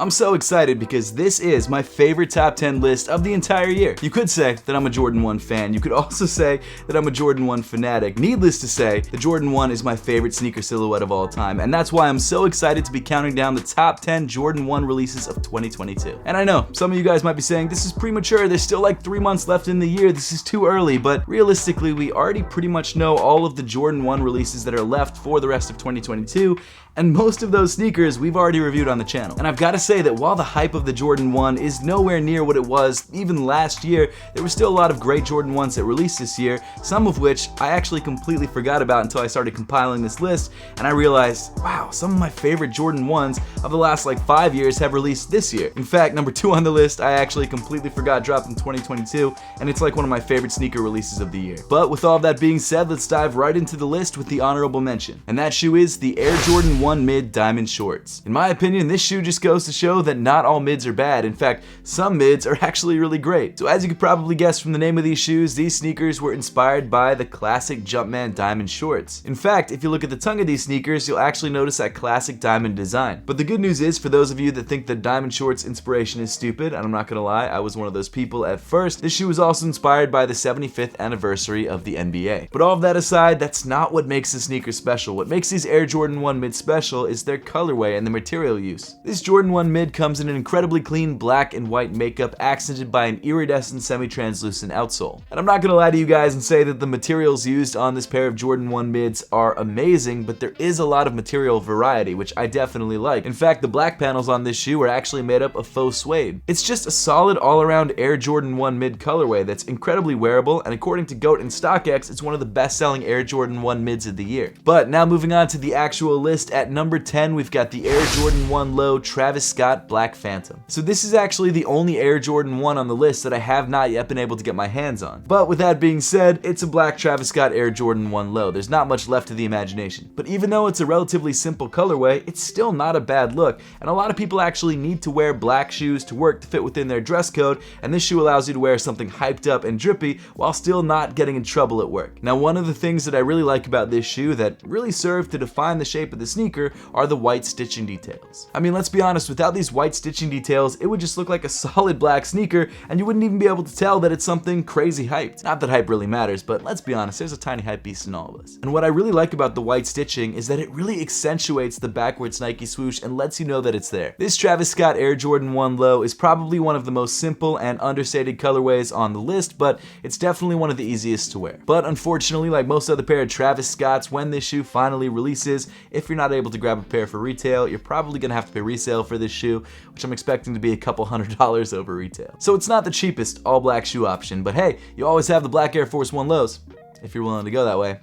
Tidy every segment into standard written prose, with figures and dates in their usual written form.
I'm so excited because this is my favorite top 10 list of the entire year. You could say that I'm a Jordan 1 fan. You could also say that I'm a Jordan 1 fanatic. Needless to say, the Jordan 1 is my favorite sneaker silhouette of all time, and that's why I'm so excited to be counting down the top 10 Jordan 1 releases of 2022. And I know, some of you guys might be saying, this is premature, there's still like 3 months left in the year, this is too early, but realistically, we already pretty much know all of the Jordan 1 releases that are left for the rest of 2022, and most of those sneakers we've already reviewed on the channel. And I've got to say that while the hype of the Jordan 1 is nowhere near what it was even last year, there were still a lot of great Jordan 1s that released this year, some of which I actually completely forgot about until I started compiling this list, and I realized, wow, some of my favorite Jordan 1s of the last like 5 years have released this year. In fact, number 2 on the list, I actually completely forgot dropped in 2022, and it's like one of my favorite sneaker releases of the year. But with all of that being said, let's dive right into the list with the honorable mention. And that shoe is the Air Jordan 1 Mid Diamond Shorts. In my opinion, this shoe just goes to show that not all mids are bad. In fact, some mids are actually really great. So as you could probably guess from the name of these shoes, these sneakers were inspired by the classic Jumpman diamond shorts. In fact, if you look at the tongue of these sneakers, you'll actually notice that classic diamond design. But the good news is, for those of you that think that diamond shorts inspiration is stupid, and I'm not gonna lie, I was one of those people at first, this shoe was also inspired by the 75th anniversary of the NBA. But all of that aside, that's not what makes the sneaker special. What makes these Air Jordan 1 Mid special is their colorway and the material use. This Jordan 1 Mid comes in an incredibly clean black and white makeup accented by an iridescent semi-translucent outsole. And I'm not gonna lie to you guys and say that the materials used on this pair of Jordan 1 Mids are amazing, but there is a lot of material variety, which I definitely like. In fact, the black panels on this shoe are actually made up of faux suede. It's just a solid all-around Air Jordan 1 Mid colorway that's incredibly wearable, and according to GOAT and StockX, it's one of the best-selling Air Jordan 1 Mids of the year. But now moving on to the actual list, at number 10, we've got the Air Jordan 1 Low Travis Scott Black Phantom. So this is actually the only Air Jordan 1 on the list that I have not yet been able to get my hands on. But with that being said, it's a black Travis Scott Air Jordan 1 Low. There's not much left to the imagination. But even though it's a relatively simple colorway, it's still not a bad look, and a lot of people actually need to wear black shoes to work to fit within their dress code, and this shoe allows you to wear something hyped up and drippy while still not getting in trouble at work. Now, one of the things that I really like about this shoe that really serve to define the shape of the sneaker are the white stitching details. I mean, let's be honest, without these white stitching details, it would just look like a solid black sneaker, and you wouldn't even be able to tell that it's something crazy hyped. Not that hype really matters, but let's be honest, there's a tiny hype beast in all of us. And what I really like about the white stitching is that it really accentuates the backwards Nike swoosh and lets you know that it's there. This Travis Scott Air Jordan 1 Low is probably one of the most simple and understated colorways on the list, but it's definitely one of the easiest to wear. But unfortunately, like most other pair of Travis Scotts, when this shoe finally releases, if you're not able to grab a pair for retail, you're probably gonna have to pay resale for this shoe, which I'm expecting to be a couple $100 over retail. So it's not the cheapest all black shoe option, but hey, you always have the black Air Force 1 Lows. If you're willing to go that way,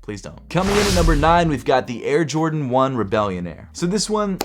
please don't. Coming in at number 9, we've got the Air Jordan 1 Rebellion Air. So this one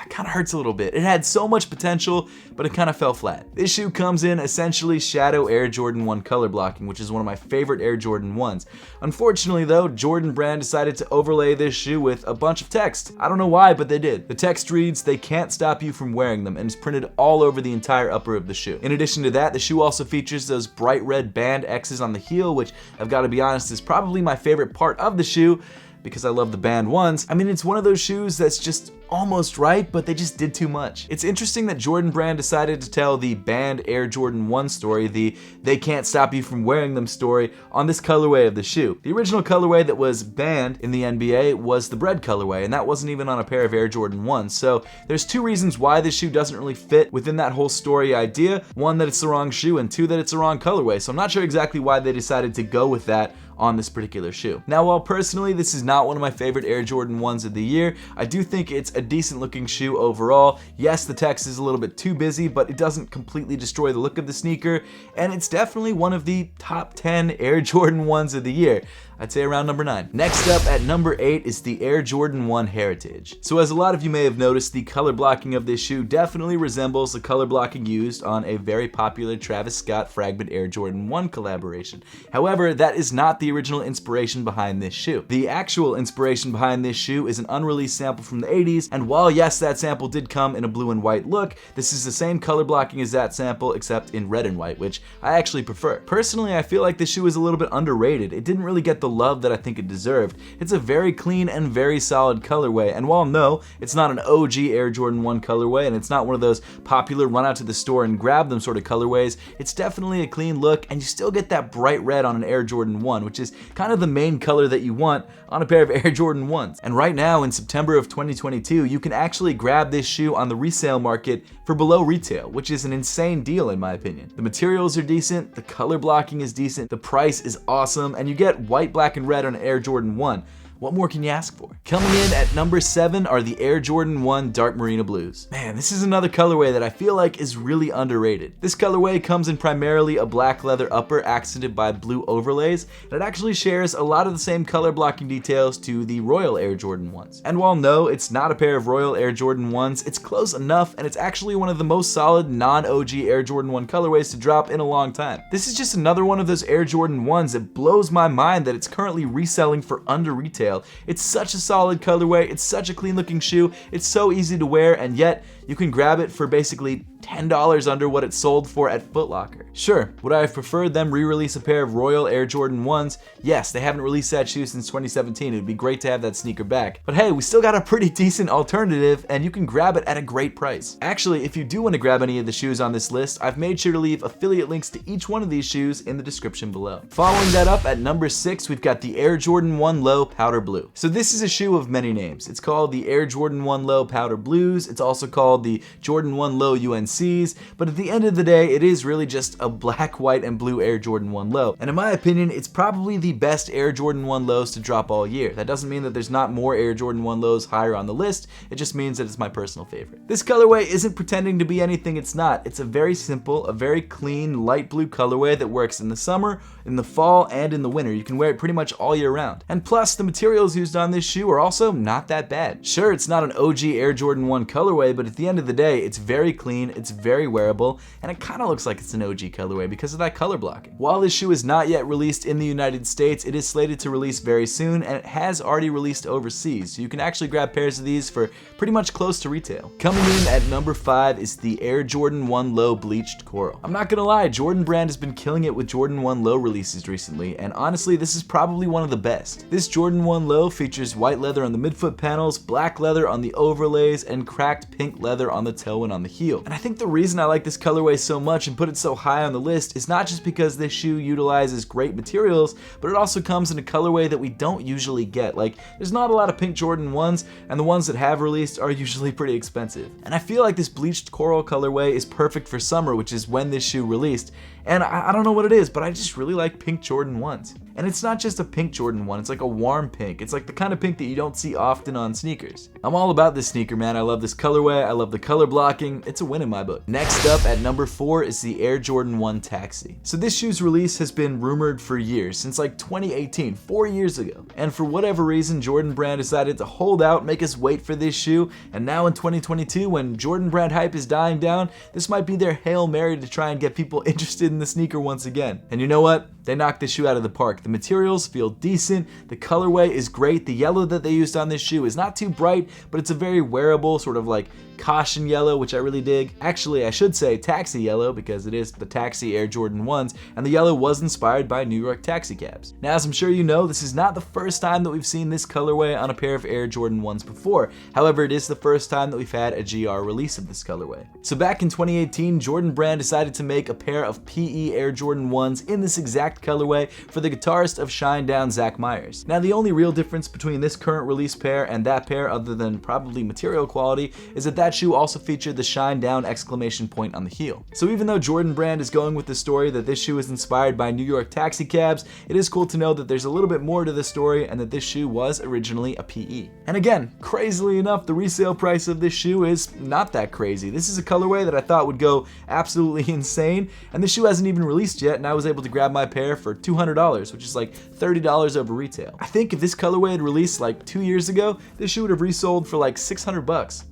kind of hurts a little bit. It had so much potential, but it kind of fell flat. This shoe comes in essentially Shadow Air Jordan 1 color blocking, which is one of my favorite Air Jordan 1s. Unfortunately though, Jordan Brand decided to overlay this shoe with a bunch of text. I don't know why, but they did. The text reads, "They can't stop you from wearing them," and is printed all over the entire upper of the shoe. In addition to that, the shoe also features those bright red band X's on the heel, which I've got to be honest is probably my favorite part of the shoe, because I love the band ones. I mean, it's one of those shoes that's just almost right, but they just did too much. It's interesting that Jordan Brand decided to tell the banned Air Jordan 1 story, the "they can't stop you from wearing them" story, on this colorway of the shoe. The original colorway that was banned in the NBA was the bread colorway, and that wasn't even on a pair of Air Jordan 1s. So there's two reasons why this shoe doesn't really fit within that whole story idea. One, that it's the wrong shoe, and two, that it's the wrong colorway. So I'm not sure exactly why they decided to go with that on this particular shoe. Now, while personally this is not one of my favorite Air Jordan 1s of the year, I do think it's a decent looking shoe overall. Yes, the text is a little bit too busy, but it doesn't completely destroy the look of the sneaker, and it's definitely one of the top 10 Air Jordan 1s of the year. I'd say around number 9. Next up at number 8 is the Air Jordan 1 Heritage. So as a lot of you may have noticed, the color blocking of this shoe definitely resembles the color blocking used on a very popular Travis Scott Fragment Air Jordan 1 collaboration. However, that is not the the original inspiration behind this shoe. The actual inspiration behind this shoe is an unreleased sample from the 80s, and while yes, that sample did come in a blue and white look, this is the same color blocking as that sample except in red and white, which I actually prefer. Personally, I feel like this shoe is a little bit underrated. It didn't really get the love that I think it deserved. It's a very clean and very solid colorway, and while no, it's not an OG Air Jordan 1 colorway, and it's not one of those popular run out to the store and grab them sort of colorways, it's definitely a clean look, and you still get that bright red on an Air Jordan 1, which is kind of the main color that you want on a pair of Air Jordan 1s. And right now, in September of 2022, you can actually grab this shoe on the resale market for below retail, which is an insane deal in my opinion. The materials are decent, the color blocking is decent, the price is awesome, and you get white, black, and red on an Air Jordan 1. What more can you ask for? Coming in at number 7 are the Air Jordan 1 Dark Marina Blues. Man, this is another colorway that I feel like is really underrated. This colorway comes in primarily a black leather upper accented by blue overlays, and it actually shares a lot of the same color blocking details to the Royal Air Jordan 1s. And while no, it's not a pair of Royal Air Jordan 1s, it's close enough, and it's actually one of the most solid non-OG Air Jordan 1 colorways to drop in a long time. This is just another one of those Air Jordan 1s that blows my mind that it's currently reselling for under retail. It's such a solid colorway, it's such a clean looking shoe, it's so easy to wear, and yet you can grab it for basically $10 under what it sold for at Foot Locker. Sure, would I have preferred them re-release a pair of Royal Air Jordan 1s? Yes, they haven't released that shoe since 2017. It would be great to have that sneaker back. But hey, we still got a pretty decent alternative, and you can grab it at a great price. Actually, if you do want to grab any of the shoes on this list, I've made sure to leave affiliate links to each one of these shoes in the description below. Following that up at number 6, we've got the Air Jordan 1 Low Powder Blue. So this is a shoe of many names. It's called the Air Jordan 1 Low Powder Blues. It's also called the Jordan 1 Low UNCs, but at the end of the day, it is really just a black, white, and blue Air Jordan 1 Low. And in my opinion, it's probably the best Air Jordan 1 Lows to drop all year. That doesn't mean that there's not more Air Jordan 1 Lows higher on the list, it just means that it's my personal favorite. This colorway isn't pretending to be anything it's not. It's a very simple, a very clean, light blue colorway that works in the summer, in the fall, and in the winter. You can wear it pretty much all year round. And plus, the materials used on this shoe are also not that bad. Sure, it's not an OG Air Jordan 1 colorway, but at the end of the day, it's very clean, it's very wearable, and it kind of looks like it's an OG colorway because of that color blocking. While this shoe is not yet released in the United States, it is slated to release very soon, and it has already released overseas, so you can actually grab pairs of these for pretty much close to retail. Coming in at number 5 is the Air Jordan 1 Low Bleached Coral. I'm not gonna lie, Jordan Brand has been killing it with Jordan 1 Low releases recently, and honestly, this is probably one of the best. This Jordan 1 Low features white leather on the midfoot panels, black leather on the overlays, and cracked pink leather on the toe and on the heel. And I think the reason I like this colorway so much and put it so high on the list is not just because this shoe utilizes great materials, but it also comes in a colorway that we don't usually get. Like, there's not a lot of pink Jordan 1s, and the ones that have released are usually pretty expensive. And I feel like this bleached coral colorway is perfect for summer, which is when this shoe released. And I don't know what it is, but I just really like pink Jordan 1s. And it's not just a pink Jordan 1, it's like a warm pink. It's like the kind of pink that you don't see often on sneakers. I'm all about this sneaker, man. I love this colorway, I love the color blocking. It's a win in my book. Next up at number 4 is the Air Jordan 1 Taxi. So this shoe's release has been rumored for years, since like 2018, 4 years ago. And for whatever reason, Jordan Brand decided to hold out, make us wait for this shoe, and now in 2022, when Jordan Brand hype is dying down, this might be their Hail Mary to try and get people interested in the sneaker once again. And you know what? They knocked this shoe out of the park. The materials feel decent, the colorway is great, the yellow that they used on this shoe is not too bright, but it's a very wearable, sort of like caution yellow, which I really dig. Actually, I should say taxi yellow because it is the Taxi Air Jordan 1s, and the yellow was inspired by New York taxi cabs. Now, as I'm sure you know, this is not the first time that we've seen this colorway on a pair of Air Jordan 1s before. However, it is the first time that we've had a GR release of this colorway. So back in 2018, Jordan Brand decided to make a pair of PE Air Jordan 1s in this exact colorway for the guitarist of Shinedown, Zach Myers. Now, the only real difference between this current release pair and that pair, other than probably material quality, is that shoe also featured the Shinedown exclamation point on the heel. So even though Jordan Brand is going with the story that this shoe is inspired by New York taxi cabs, it is cool to know that there's a little bit more to the story and that this shoe was originally a PE. And again, crazily enough, the resale price of this shoe is not that crazy. This is a colorway that I thought would go absolutely insane, and this shoe hasn't even released yet, and I was able to grab my pair for $200, which is like $30 over retail. I think if this colorway had released like 2 years ago, this shoe would have resold for like $600.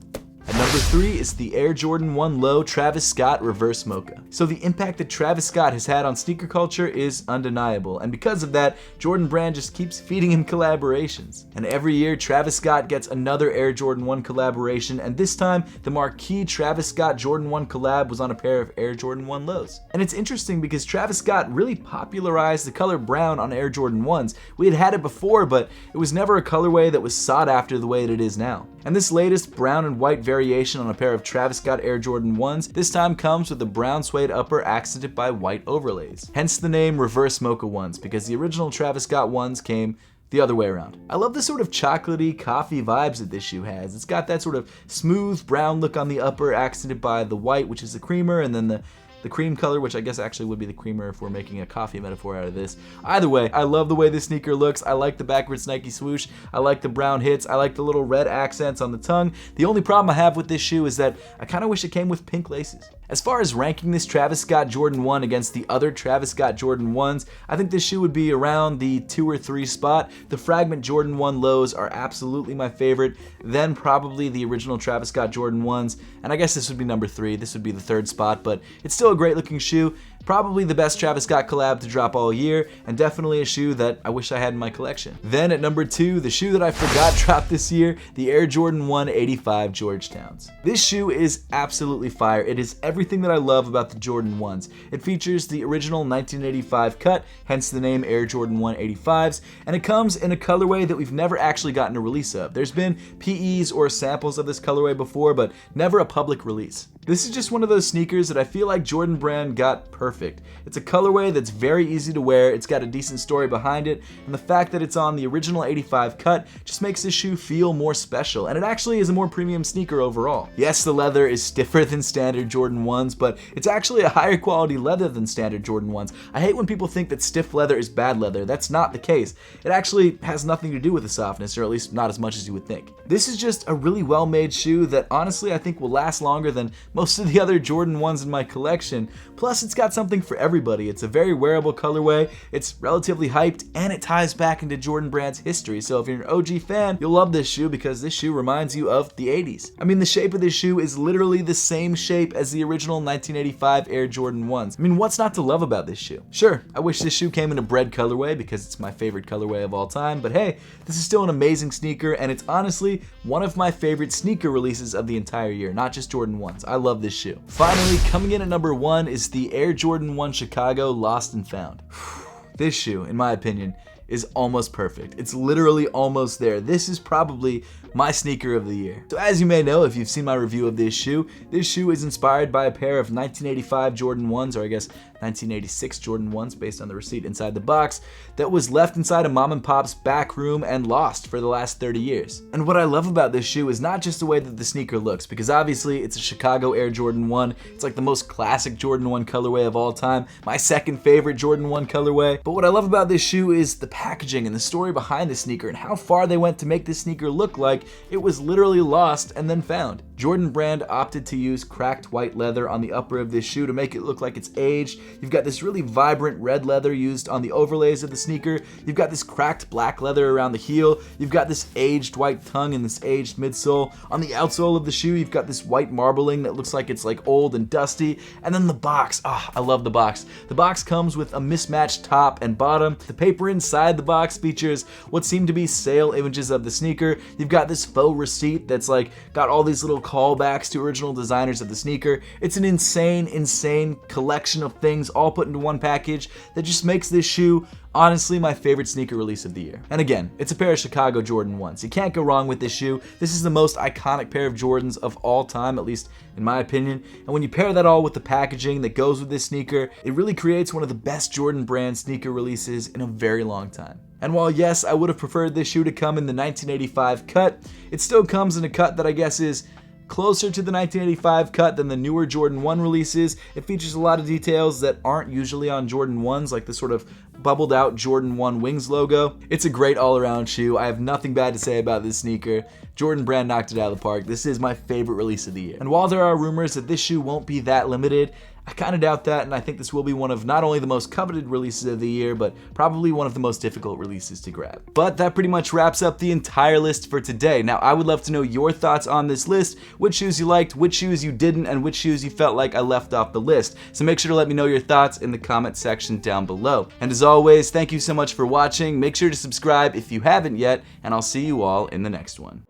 At number 3 is the Air Jordan 1 Low Travis Scott Reverse Mocha. So the impact that Travis Scott has had on sneaker culture is undeniable, and because of that, Jordan Brand just keeps feeding him collaborations. And every year, Travis Scott gets another Air Jordan 1 collaboration, and this time, the marquee Travis Scott Jordan 1 collab was on a pair of Air Jordan 1 Lows. And it's interesting because Travis Scott really popularized the color brown on Air Jordan 1s. We had it before, but it was never a colorway that was sought after the way that it is now. And this latest brown and white variation on a pair of Travis Scott Air Jordan 1s this time comes with a brown suede upper accented by white overlays. Hence the name Reverse Mocha 1s, because the original Travis Scott 1s came the other way around. I love the sort of chocolatey coffee vibes that this shoe has. It's got that sort of smooth brown look on the upper accented by the white, which is the creamer, and then the cream color, which I guess actually would be the creamer if we're making a coffee metaphor out of this. Either way, I love the way this sneaker looks. I like the backwards Nike swoosh. I like the brown hits. I like the little red accents on the tongue. The only problem I have with this shoe is that I kind of wish it came with pink laces. As far as ranking this Travis Scott Jordan 1 against the other Travis Scott Jordan 1s, I think this shoe would be around the 2 or 3 spot. The Fragment Jordan 1 Lows are absolutely my favorite, then probably the original Travis Scott Jordan 1s, and I guess this would be number 3. This would be the 3rd spot, but it's still a great looking shoe. Probably the best Travis Scott collab to drop all year, and definitely a shoe that I wish I had in my collection. Then at number 2, the shoe that I forgot dropped this year, the Air Jordan 1 85 Georgetowns. This shoe is absolutely fire. It is everything that I love about the Jordan 1s. It features the original 1985 cut, hence the name Air Jordan 1 85s, and it comes in a colorway that we've never actually gotten a release of. There's been PEs or samples of this colorway before, but never a public release. This is just one of those sneakers that I feel like Jordan Brand got perfect. It's a colorway that's very easy to wear, it's got a decent story behind it, and the fact that it's on the original 85 cut just makes this shoe feel more special, and it actually is a more premium sneaker overall. Yes, the leather is stiffer than standard Jordan 1s, but it's actually a higher quality leather than standard Jordan 1s. I hate when people think that stiff leather is bad leather. That's not the case. It actually has nothing to do with the softness, or at least not as much as you would think. This is just a really well-made shoe that honestly I think will last longer than most of the other Jordan 1s in my collection. Plus, it's got something for everybody. It's a very wearable colorway, it's relatively hyped, and it ties back into Jordan Brand's history. So if you're an OG fan, you'll love this shoe because this shoe reminds you of the 80s. I mean, the shape of this shoe is literally the same shape as the original 1985 Air Jordan 1s. I mean, what's not to love about this shoe? Sure, I wish this shoe came in a bread colorway because it's my favorite colorway of all time, but hey, this is still an amazing sneaker, and it's honestly one of my favorite sneaker releases of the entire year, not just Jordan 1s. I love this shoe. Finally, coming in at number 1 is the Air Jordan 1 Chicago Lost and Found. This shoe, in my opinion, is almost perfect. It's literally almost there. This is probably my sneaker of the year. So as you may know, if you've seen my review of this shoe is inspired by a pair of 1985 Jordan 1s, or I guess 1986 Jordan 1s based on the receipt inside the box, that was left inside a mom and pop's back room and lost for the last 30 years. And what I love about this shoe is not just the way that the sneaker looks, because obviously it's a Chicago Air Jordan 1. It's like the most classic Jordan 1 colorway of all time, my second favorite Jordan 1 colorway. But what I love about this shoe is the packaging and the story behind the sneaker and how far they went to make this sneaker look like it was literally lost and then found. Jordan Brand opted to use cracked white leather on the upper of this shoe to make it look like it's aged. You've got this really vibrant red leather used on the overlays of the sneaker. You've got this cracked black leather around the heel. You've got this aged white tongue and this aged midsole. On the outsole of the shoe, you've got this white marbling that looks like it's like old and dusty. And then the box. I love the box. The box comes with a mismatched top and bottom. The paper inside the box features what seem to be sale images of the sneaker. You've got this faux receipt that's like got all these little callbacks to original designers of the sneaker. It's an insane collection of things all put into one package that just makes this shoe honestly my favorite sneaker release of the year. And again, it's a pair of Chicago Jordan 1s. You can't go wrong with this shoe. This is the most iconic pair of Jordans of all time, at least in my opinion. And when you pair that all with the packaging that goes with this sneaker, it really creates one of the best Jordan Brand sneaker releases in a very long time. And while yes, I would have preferred this shoe to come in the 1985 cut, it still comes in a cut that I guess is closer to the 1985 cut than the newer Jordan 1 releases. It features a lot of details that aren't usually on Jordan 1s, like the sort of bubbled out Jordan 1 wings logo. It's a great all-around shoe. I have nothing bad to say about this sneaker. Jordan Brand knocked it out of the park. This is my favorite release of the year. And while there are rumors that this shoe won't be that limited, I kind of doubt that, and I think this will be one of not only the most coveted releases of the year, but probably one of the most difficult releases to grab. But that pretty much wraps up the entire list for today. Now, I would love to know your thoughts on this list, which shoes you liked, which shoes you didn't, and which shoes you felt like I left off the list. So make sure to let me know your thoughts in the comment section down below. And as always, thank you so much for watching. Make sure to subscribe if you haven't yet, and I'll see you all in the next one.